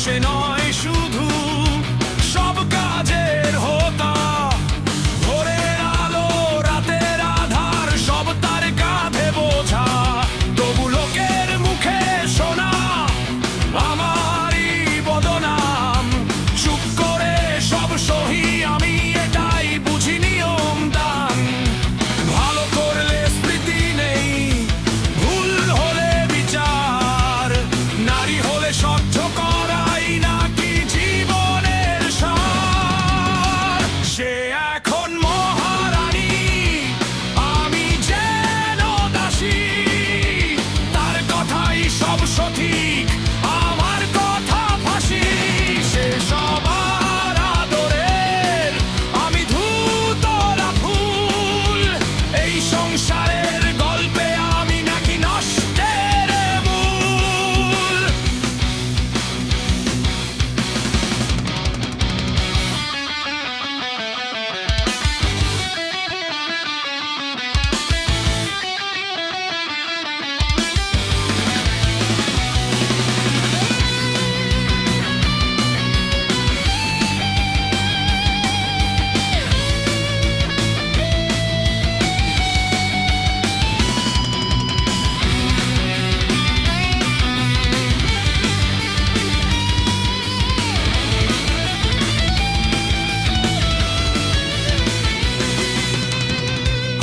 সে নয় শুধু সব কাজের হোতা, ভোরের আলো রাতের আধার সব তার কাঁধে বোঝা। তবু লোকের মুখে শোনা আমারই বদনাম, চুপ করে সব সহি আমি, এটাই বুঝি নিয়ম দান। ভালো করলে স্মৃতি নেই, ভুল হলে বিচার, নারী হলে সহ্য করা নাকি জীবনের সার। সে এখন মহারানী, আমি যেন দাসী, তার কথাই সব সঠিক, আমার কথা ফাঁসি। সে সবার আদরের, আমি ধূতরা ফুল, এই সংসারের গল্পে আমি নাকি নষ্টের মূল।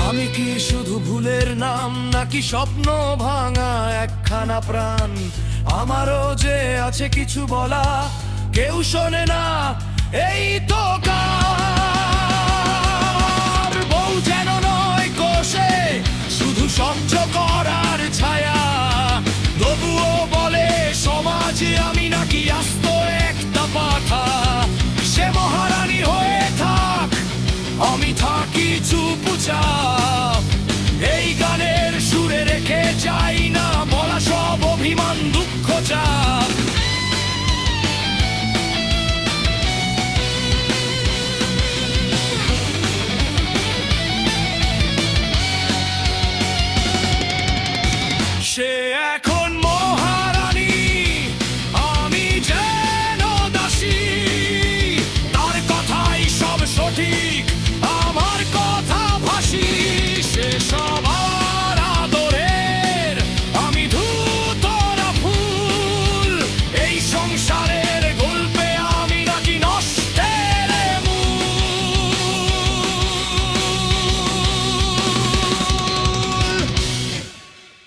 আমি কি শুধু ভুলের নাম, নাকি স্বপ্ন ভাঙা একখানা প্রাণ? আমারও যে আছে কিছু বলা, কেউ শোনে না এই তো কার। বউ যেন নয় কোষে শুধু সহ্য করার ছায়া, তবুও বলে সমাজে আমি নাকি আস্ত একটা পাঠা। সে মহারানী হয়ে থাক, আমি থাকি চুপচাপ, এই গানের সুরে রেখে যাই না বলা সব অভিমান দুঃখ চাপ।